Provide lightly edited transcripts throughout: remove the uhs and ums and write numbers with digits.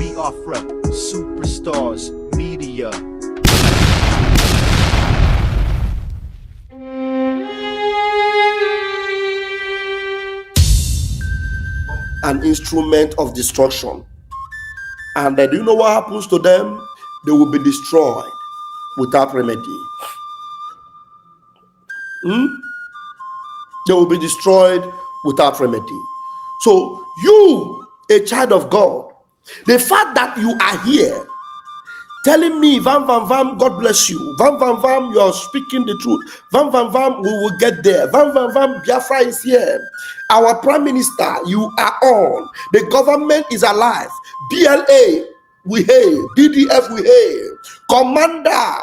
Biafra, superstars, media. An instrument of destruction. And do you know what happens to them? They will be destroyed without remedy. They will be destroyed without remedy. So you, a child of God, the fact that you are here telling me, Vam Vam Vam, God bless you. Vam Vam Vam, you are speaking the truth. Vam Vam Vam, we will get there. Vam Vam Vam, Biafra is here. Our Prime Minister, you are on. The government is alive. BLA, we hail. DDF, we hail. Commander,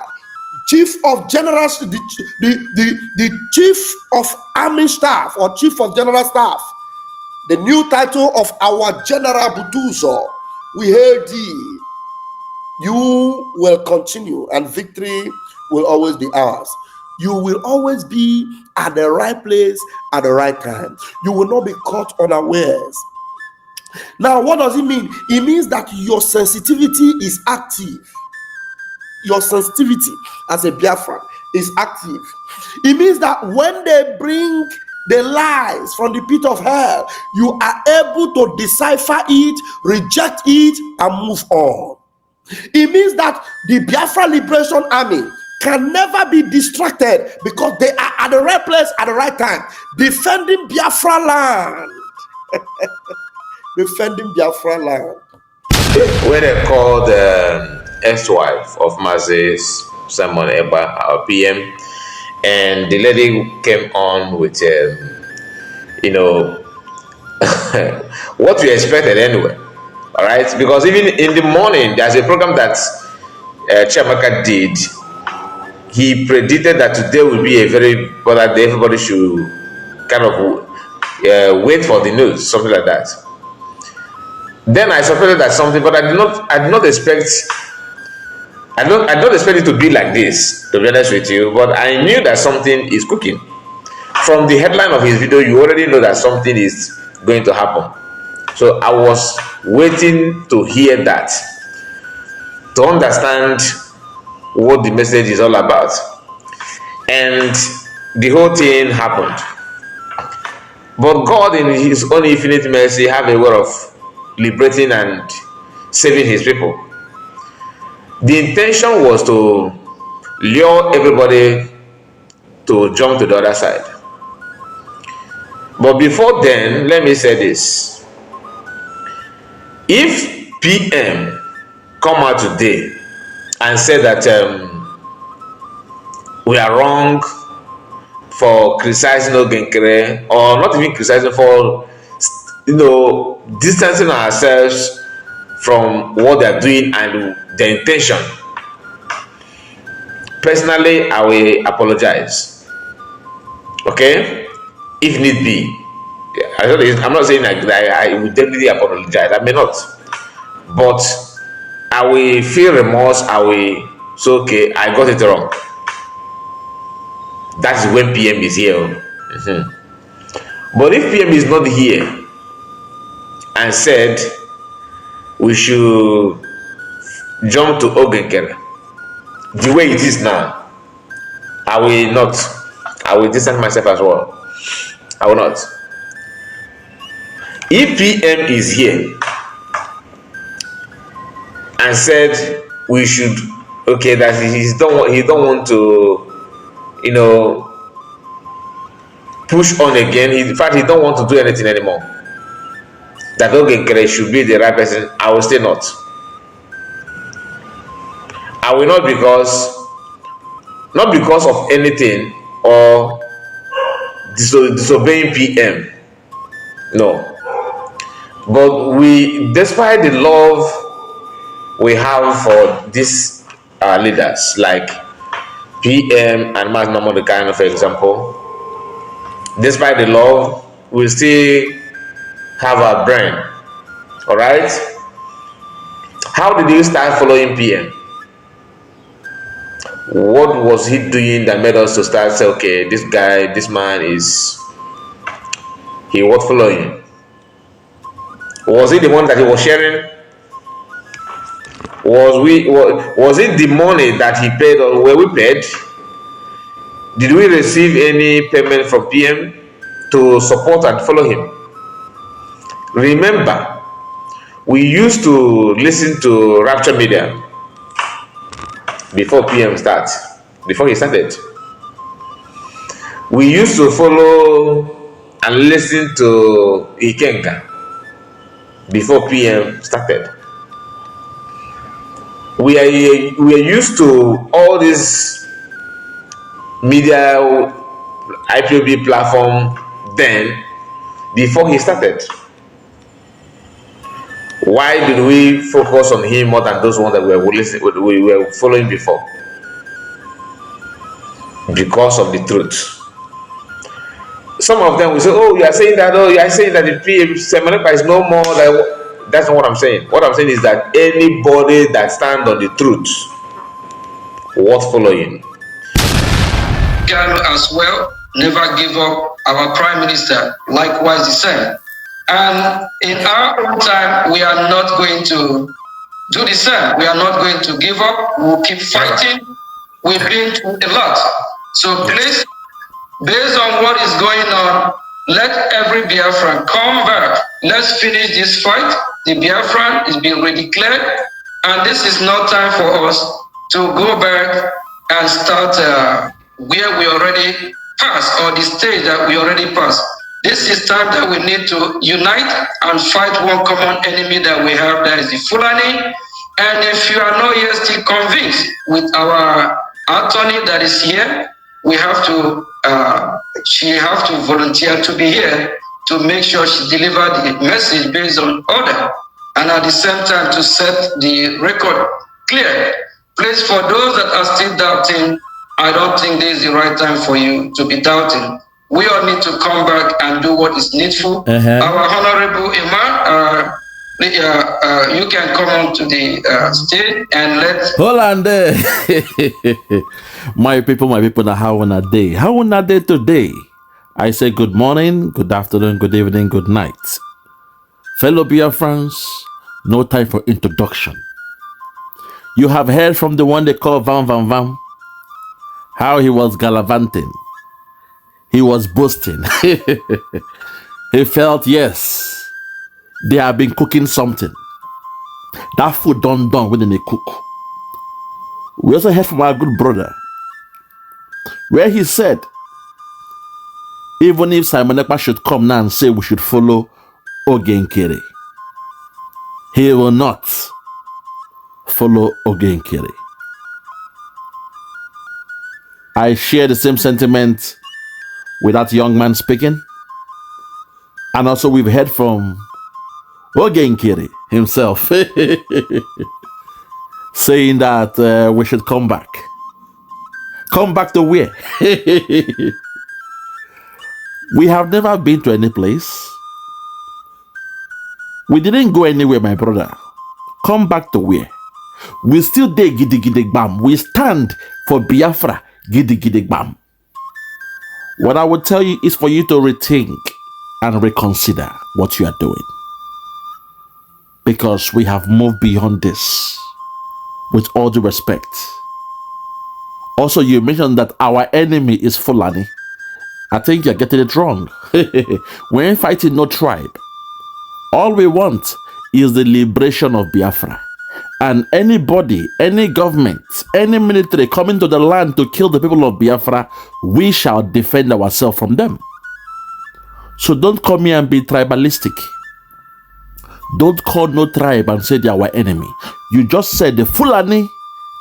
Chief of General, the Chief of Army Staff or Chief of General Staff, the new title of our General Butuzo, we hail thee. You will continue and victory will always be ours. You will always be at the right place at the right time. You will not be caught unawares. Now, what does it mean? It means that your sensitivity is active. Your sensitivity as a Biafran is active. It means that when they bring the lies from the pit of hell, you are able to decipher it, reject it, and move on. It means that the Biafra Liberation Army can never be distracted because they are at the right place at the right time, defending Biafra land. Defending Biafra land. When they called the ex-wife of Mazi Simon Ekpa, our PM, and the lady came on with, what we expected anyway. All right, because even in the morning, there's a program that Chiamaka did. He predicted that today will be a very important day. Everybody should kind of wait for the news, something like that. Then I suspected that something, but I did not expect. I don't expect it to be like this, to be honest with you. But I knew that something is cooking. From the headline of his video, you already know that something is going to happen. So I was waiting to hear that, to understand what the message is all about. And the whole thing happened. But God, in his own infinite mercy, have a way of liberating and saving his people. The intention was to lure everybody to jump to the other side. But before then, let me say this. If PM come out today and say that we are wrong for criticizing Ogenkere, or not even criticizing, for distancing ourselves from what they are doing and their intention, personally, I will apologize. Okay, if need be. I'm not saying that I will definitely apologize. I may not, but I will feel remorse. I will say, okay, I got it wrong. That's when PM is here. But if PM is not here and said we should jump to Ogenkere the way it is now, I will not. I will distance myself as well. I will not. If PM is here and said we should, okay, that he don't want to, push on again. In fact, he don't want to do anything anymore. That Ogenkere should be the right person. I will still not. I will not, not because of anything or disobeying PM. No. But despite the love we have for these leaders, like PM and Mas Namor, kind of example, despite the love, we still have our brain. All right? How did you start following PM? What was he doing that made us to start say, okay, this guy, this man he was following? Was he the one that he was sharing Was it the money that he paid, or were we paid? Did we receive any payment from PM to support and follow him? Remember, we used to listen to Rapture Media before PM before he started. We used to follow and listen to Ikenga before PM started. We are used to all this media IPOB platform then before he started. Why did we focus on him more than those ones that we were following before? Because of the truth. Some of them will say, "Oh, you are saying that. Oh, you are saying that the Semenepa is no more." That's not what I'm saying. What I'm saying is that anybody that stands on the truth, worth following. As well, never give up. Our Prime Minister, likewise, the same. And in our own time, we are not going to do the same. We are not going to give up. We'll keep fighting. We've been through a lot. So please, based on what is going on, let every Biafran come back. Let's finish this fight. The Biafran is being redeclared, and this is not time for us to go back and start where we already passed, or the stage that we already passed. This is time that we need to unite and fight one common enemy that we have, that is the Fulani. And if you are not yet still convinced with our attorney that is here, we have to, she have to volunteer to be here to make sure she deliver the message based on order, and at the same time to set the record clear. Please, for those that are still doubting, I don't think this is the right time for you to be doubting. We all need to come back and do what is needful. Our Honorable Imam, you can come on to the stage and let... Hold on there. my people, now how on a day? How on a day today? I say good morning, good afternoon, good evening, good night. Fellow Biafrans, no time for introduction. You have heard from the one they call Vam Vam Vam, how he was gallivanting. He was boasting. He felt, yes, they have been cooking something. That food done when they cook. We also heard from our good brother, where he said, even if Simon Ekpa should come now and say we should follow Ogenkere, he will not follow Ogenkere. I share the same sentiment with that young man speaking. And also we've heard from Ogenkere himself saying that we should come back. Come back to where? We have never been to any place. We didn't go anywhere, my brother. Come back to where? We still there, giddy giddy bam. We stand for Biafra, giddy giddy bam. What I would tell you is for you to rethink and reconsider what you are doing. Because we have moved beyond this, with all due respect. Also, you mentioned that our enemy is Fulani. I think you're getting it wrong. We ain't fighting no tribe. All we want is the liberation of Biafra. And anybody, any government, any military coming to the land to kill the people of Biafra, we shall defend ourselves from them. So don't come here and be tribalistic. Don't call no tribe and say they are our enemy. You just said the Fulani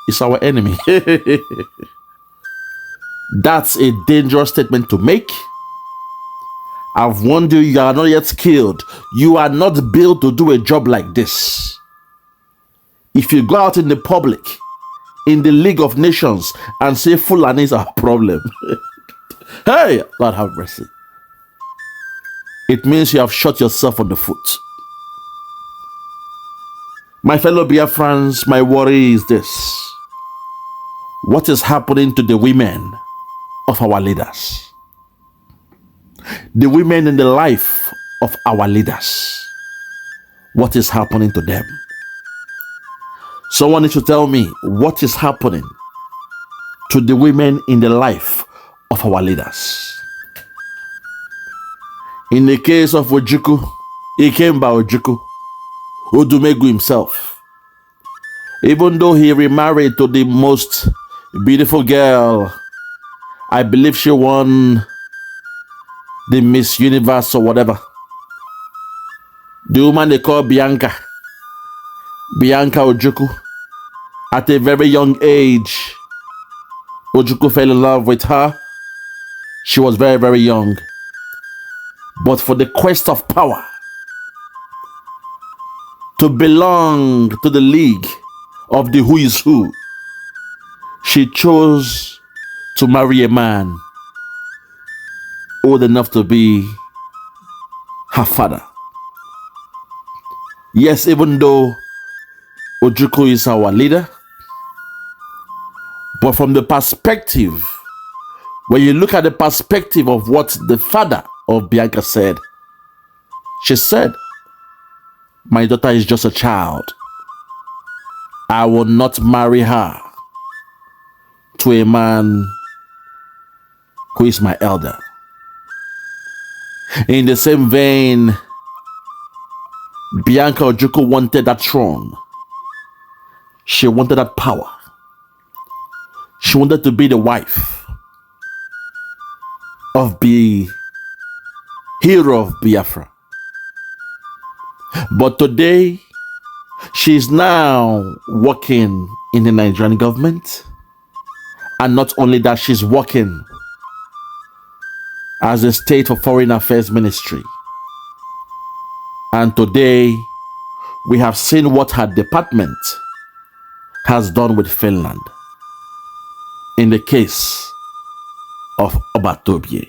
is our enemy. That's a dangerous statement to make. I've warned you, you are not yet skilled. You are not built to do a job like this. If you go out in the public, in the League of Nations, and say Fulani is our problem, hey, Lord have mercy. It means you have shot yourself on the foot. My fellow Biafrans, my worry is this. What is happening to the women of our leaders? The women in the life of our leaders. What is happening to them? Someone needs to tell me what is happening to the women in the life of our leaders. In the case of Ojukwu, he came by Ojukwu, Odumegu himself. Even though he remarried to the most beautiful girl, I believe she won the Miss Universe or whatever. The woman they call Bianca Ojukwu. At a very young age, Ojukwu fell in love with her. She was very, very young. But for the quest of power, to belong to the league of the who is who, she chose to marry a man old enough to be her father. Yes, even though Ojukwu is our leader, but from the perspective, when you look at the perspective of what the father of Bianca said, she said, my daughter is just a child. I will not marry her to a man who is my elder. In the same vein, Bianca Ojukwu wanted that throne. She wanted that power. She wanted to be the wife of the hero of Biafra. But today, she is now working in the Nigerian government. And not only that, she's working as a State for Foreign Affairs Ministry. And today, we have seen what her department has done with Finland in the case of Obatobie.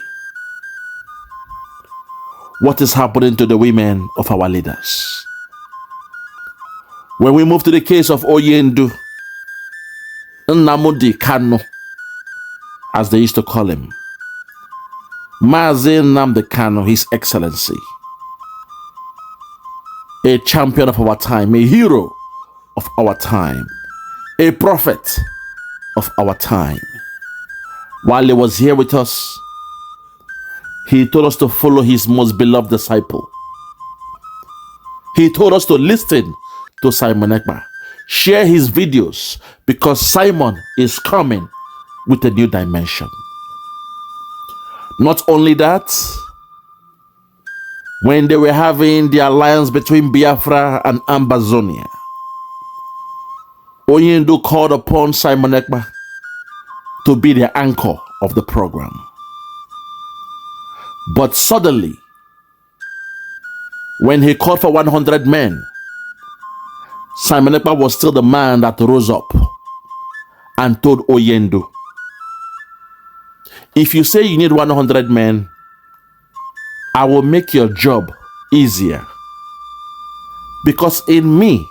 What is happening to the women of our leaders? When we move to the case of Oyendu, Nnamdi Kanu, as they used to call him, Mazi Nnamdi Kanu, His Excellency, a champion of our time, a hero of our time, a prophet of our time. While he was here with us, he told us to follow his most beloved disciple. He told us to listen to Simon Ekpa, share his videos, because Simon is coming with a new dimension. Not only that, when they were having the alliance between Biafra and Ambazonia, Oyendu called upon Simon Ekpa to be the anchor of the program. But suddenly, when he called for 100 men, Simon Ekpa was still the man that rose up and told Oyendu, if you say you need 100 men, I will make your job easier. Because in me,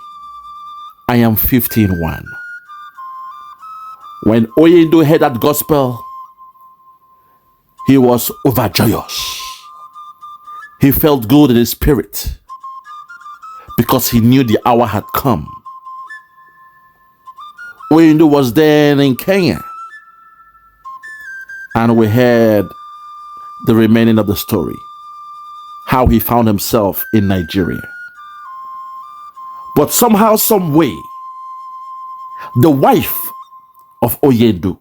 I am 15-1. When Oyendu heard that gospel, he was overjoyous. He felt good in his spirit because he knew the hour had come. Oyendu was then in Kenya, and we heard the remaining of the story, how he found himself in Nigeria. But somehow, some way, the wife of Oyendu,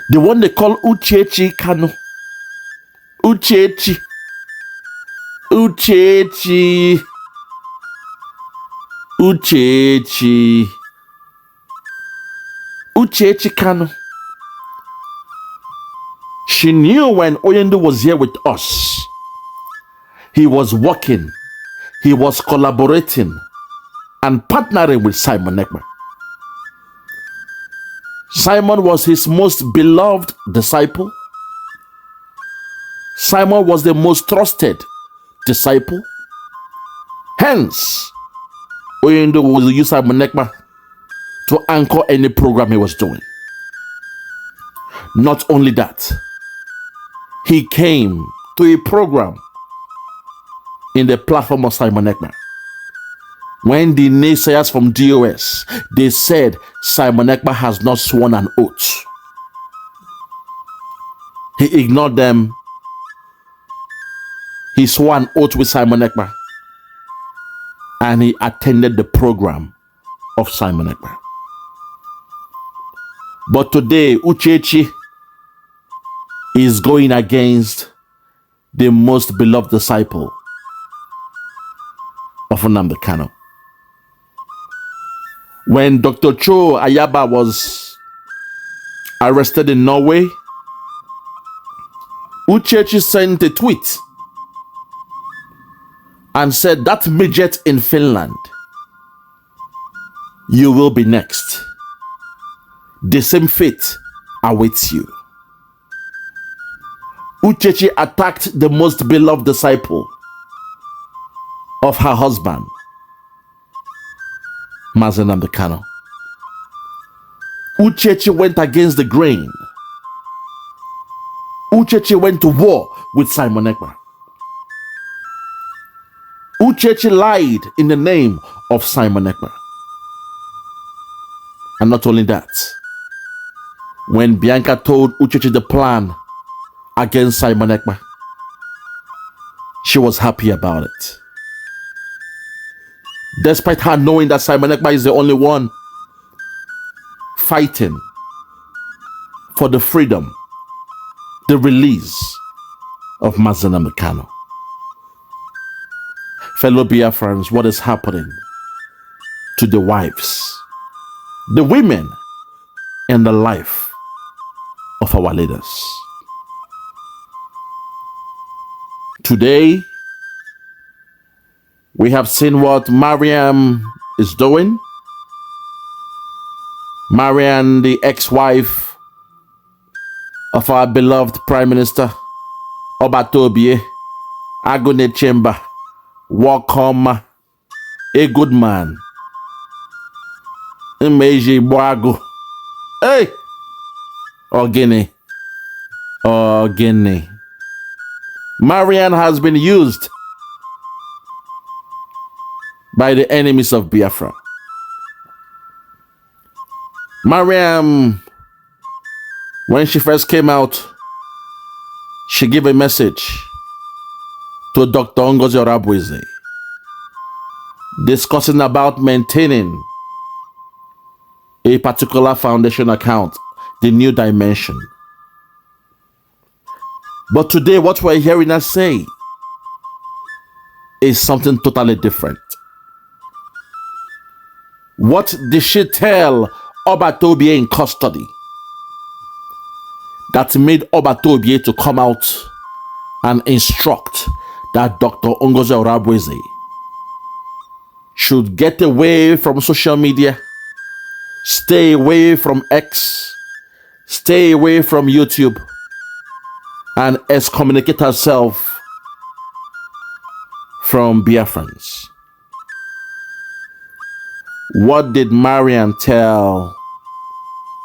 the one they call Uchechi Kanu, Uchechi Kanu. She knew when Oyendu was here with us, he was working, he was collaborating and partnering with Simon Ekpa. Simon was his most beloved disciple. Simon was the most trusted disciple. Hence, Oyendu will use Simon Ekpa to anchor any program he was doing. Not only that, he came to a program in the platform of Simon Ekpa. when the naysayers from DOS, they said Simon Ekpa has not sworn an oath. He ignored them. He swore an oath with Simon Ekpa. And he attended the program of Simon Ekpa. But today, Uchechi is going against the most beloved disciple of Nnamdi Kanu. When Dr. Cho Ayaba was arrested in Norway, Uchechi sent a tweet and said, that midget in Finland, you will be next. The same fate awaits you. Uchechi attacked the most beloved disciple of her husband, Mazi Nnamdi Kanu. Uchechi went against the grain. Uchechi went to war with Simon Ekpa. Uchechi lied in the name of Simon Ekpa. And not only that, when Bianca told Uchechi the plan against Simon Ekpa, she was happy about it. Despite her knowing that Simon Ekpa is the only one fighting for the freedom, the release of Mazi Nnamdi Kanu. Fellow Biafrans, what is happening to the wives, the women in the life of our leaders? Today, we have seen what Mariam is doing. Mariam, the ex-wife of our beloved Prime Minister, Obatobie, Agone Chamber, welcome, a good man. Imeji Boago. Hey! Ogene. Mariam has been used by the enemies of Biafra. Mariam, when she first came out, she gave a message to Dr. Ngozi Orabweze discussing about maintaining a particular foundation account, the New Dimension. But today, what we're hearing her say is something totally different. What did she tell Obatobie in custody that made Obatobie to come out and instruct that Dr. Ngozi Orabweze should get away from social media, stay away from X, stay away from YouTube, and excommunicate herself from Biafrans? What did Mariam tell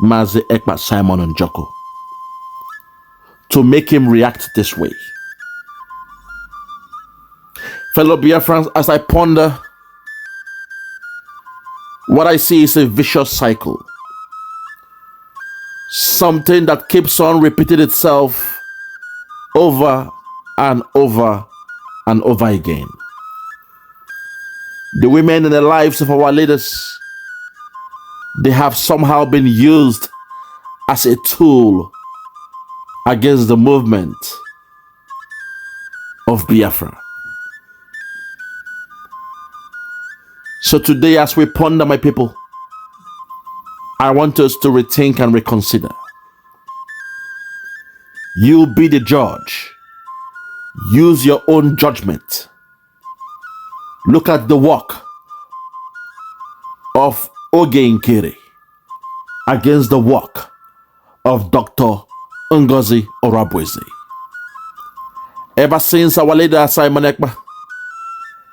Mazi Ekpa Simon Njoko to make him react this way? Fellow Biafrans, as I ponder, what I see is a vicious cycle. Something that keeps on repeating itself over and over and over again. The women in the lives of our leaders, they have somehow been used as a tool against the movement of Biafra. So today, as we ponder, my people, I want us to rethink and reconsider. You be the judge. Use your own judgment. Look at the work of Oge Nkere against the work of Dr. Ngozi Orabweze. Ever since our leader Simon Ekpa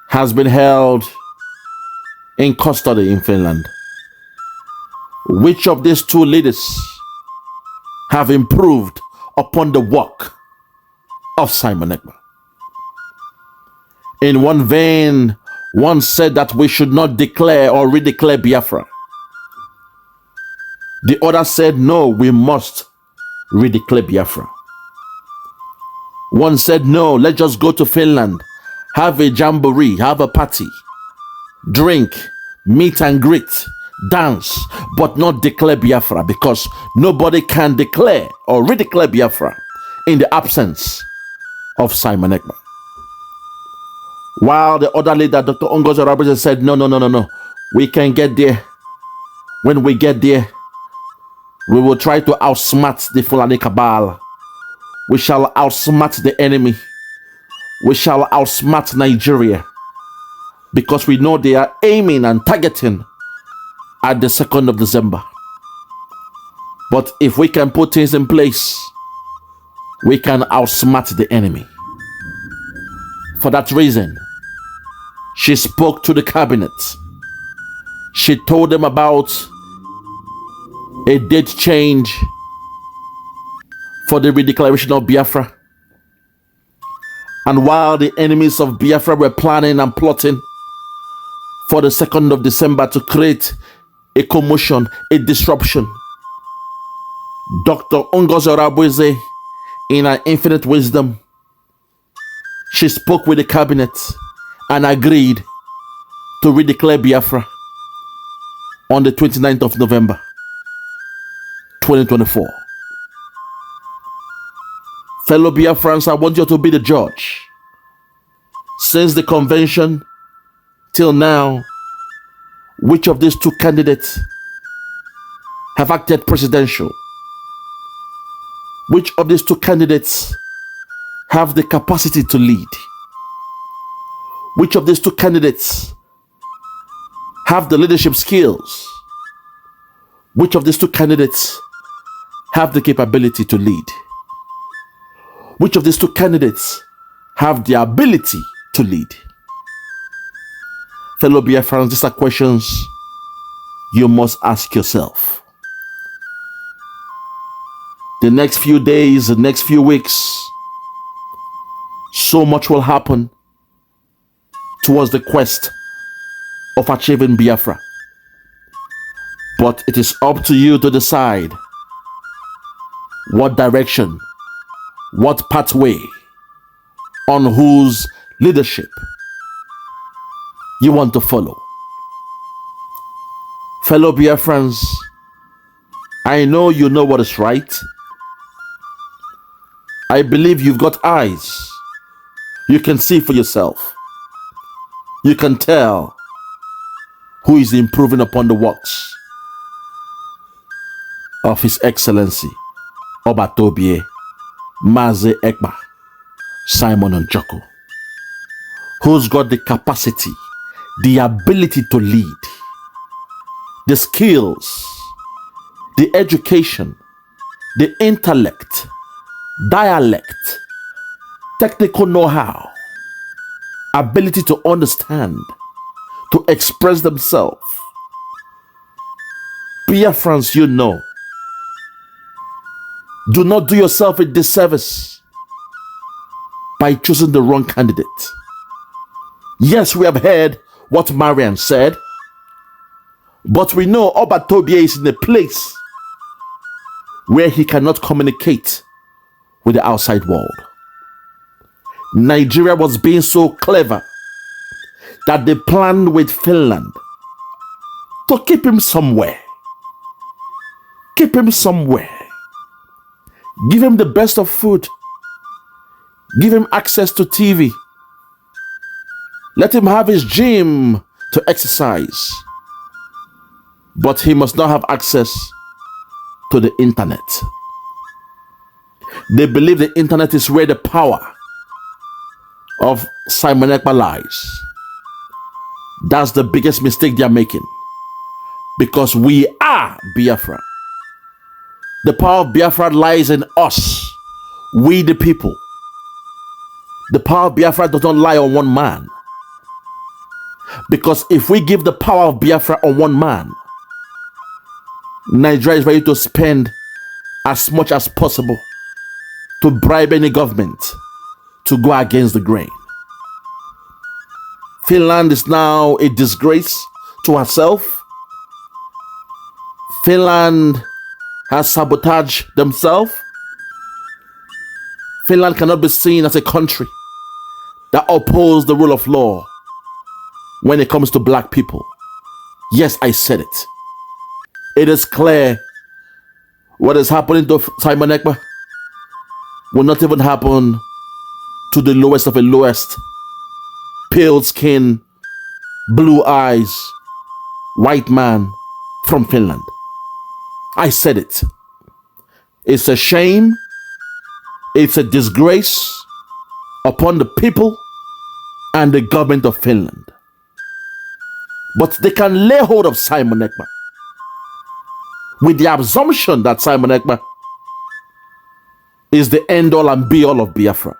has been held in custody in Finland, which of these two leaders have improved upon the work of Simon Ekpa? In one vein, One said that we should not declare or redeclare Biafra. The other said, no, we must redeclare Biafra. One said, no, let's just go to Finland, have a jamboree, have a party, drink, meet and greet, dance, but not declare Biafra, because nobody can declare or redeclare Biafra in the absence of Simon Ekpa. While the other leader, Dr. Ongozo Rabuse, said, no, we can get there. When we get there, we will try to outsmart the Fulani cabal. We shall outsmart the enemy. We shall outsmart Nigeria, because we know they are aiming and targeting at the 2nd of December. But if we can put things in place, we can outsmart the enemy. For that reason, she spoke to the cabinet. She told them about a date change for the redeclaration of Biafra. And while the enemies of Biafra were planning and plotting for the 2nd of December to create a commotion, a disruption, Dr. Ongozo Rabuse, in her infinite wisdom, she spoke with the cabinet and agreed to redeclare Biafra on the 29th of November, 2024. Fellow Biafrans, I want you to be the judge. Since the convention till now, which of these two candidates have acted presidential? Which of these two candidates have the capacity to lead? Which of these two candidates have the leadership skills? Which of these two candidates have the capability to lead? Which of these two candidates have the ability to lead? Fellow Biafrans, these are questions you must ask yourself. The next few days, the next few weeks, so much will happen towards the quest of achieving Biafra. But it is up to you to decide what direction, what pathway, on whose leadership you want to follow. Fellow Biafrans, I know you know what is right. I believe you've got eyes. You can see for yourself. You can tell who is improving upon the works of His Excellency Obatobie Maze Ekpa Simon Onjoko, who's got the capacity, the ability to lead, the skills, the education, the intellect, dialect, technical know-how, ability to understand, to express themselves. Biafrans, you know, do not do yourself a disservice by choosing the wrong candidate. Yes, we have heard what Marian said, but we know Obatobie is in a place where he cannot communicate with the outside world. Nigeria was being so clever that they planned with Finland to keep him somewhere. Keep him somewhere. Give him the best of food. Give him access to TV. Let him have his gym to exercise. But he must not have access to the internet. They believe the internet is where the power of Simon Ekpa lies. That's the biggest mistake they are making. Because we are Biafra. The power of Biafra lies in us, we the people. The power of Biafra does not lie on one man. Because if we give the power of Biafra on one man, Nigeria is ready to spend as much as possible to bribe any government to go against the grain. Finland is now a disgrace to herself. Finland has sabotaged themselves. Finland cannot be seen as a country that opposes the rule of law when it comes to black people. Yes, I said it. It is clear what is happening to Simon Ekpa will not even happen to the lowest of the lowest. Pale skin, blue eyes, white man from Finland. I said it. It's a shame. It's a disgrace upon the people and the government of Finland. But they can lay hold of Simon Ekpa with the assumption that Simon Ekpa is the end-all and be-all of Biafra.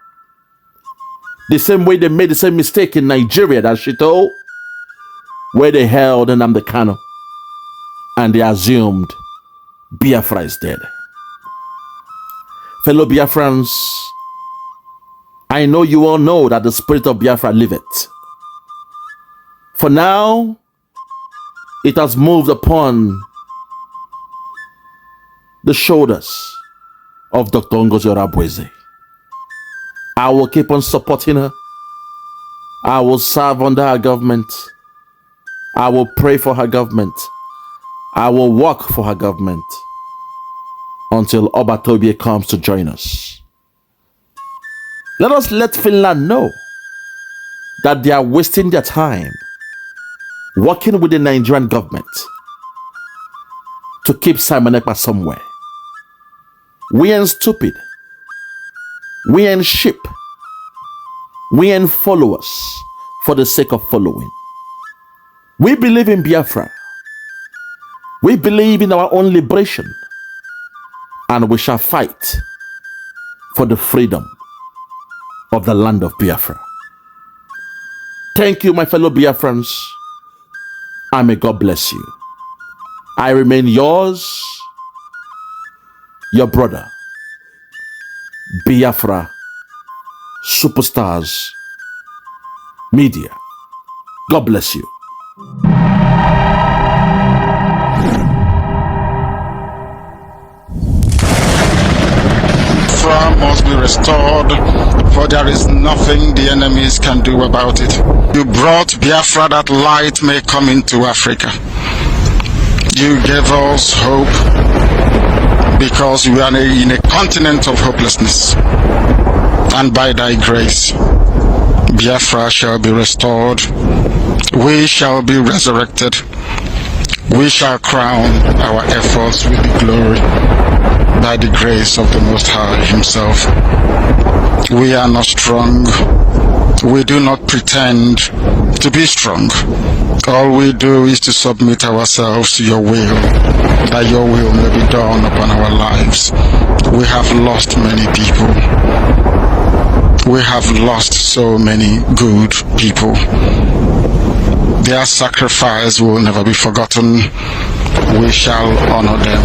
The same way they made the same mistake in Nigeria, that Shito, where they held Nnamdi Kanu and they assumed Biafra is dead. Fellow Biafrans, I know you all know that the spirit of Biafra liveth. For now, it has moved upon the shoulders of Dr. Ngozi Oruabueze. I will keep on supporting her. I will serve under her government. I will pray for her government. I will work for her government until Obatobie comes to join us. Let us let Finland know that they are wasting their time working with the Nigerian government to keep Simon Ekpa somewhere. We ain't stupid. We ain't sheep. We ain't followers for the sake of following. We believe in Biafra. We believe in our own liberation. And we shall fight for the freedom of the land of Biafra. Thank you, my fellow Biafrans, and may God bless you. I remain yours, your brother, Biafra Superstars Media. God bless you. Biafra must be restored, for there is nothing the enemies can do about it. You brought Biafra that light may come into Africa. You gave us hope because we are in a continent of hopelessness. And by thy grace, Biafra shall be restored. We shall be resurrected. We shall crown our efforts with the glory by the grace of the Most High Himself. We are not strong. We do not pretend to be strong. All we do is to submit ourselves to your will, that your will may be done upon our lives. We have lost many people. We have lost so many good people. Their sacrifice will never be forgotten. We shall honor them,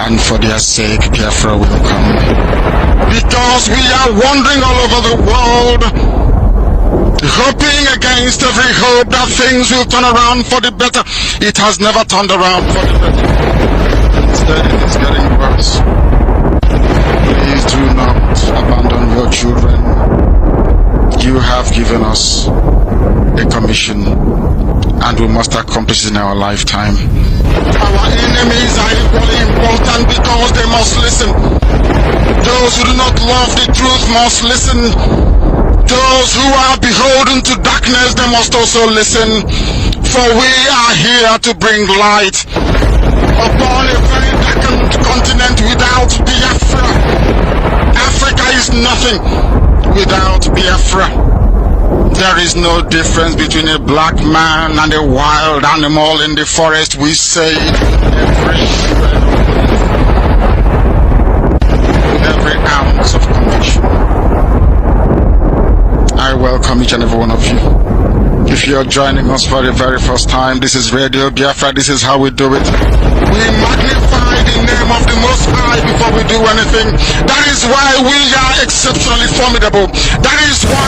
and for their sake Biafra will come. Because we are wandering all over the world, hoping against every hope that things will turn around for the better. It has never turned around for the better. Instead, it is getting worse. Please do not abandon your children. You have given us a commission, and we must accomplish it in our lifetime. Our enemies are equally important because they must listen. Those who do not love the truth must listen. Those who are beholden to darkness, they must also listen. For we are here to bring light upon a very darkened continent without Biafra. Africa is nothing without Biafra. There is no difference between a black man and a wild animal in the forest. We say with every ounce of conviction. I welcome each and every one of you. If you're joining us for the very first time, this is Radio Biafra. This is how we do it. We magnify the name of the Most High before we do anything. That is why we are exceptionally formidable. That is why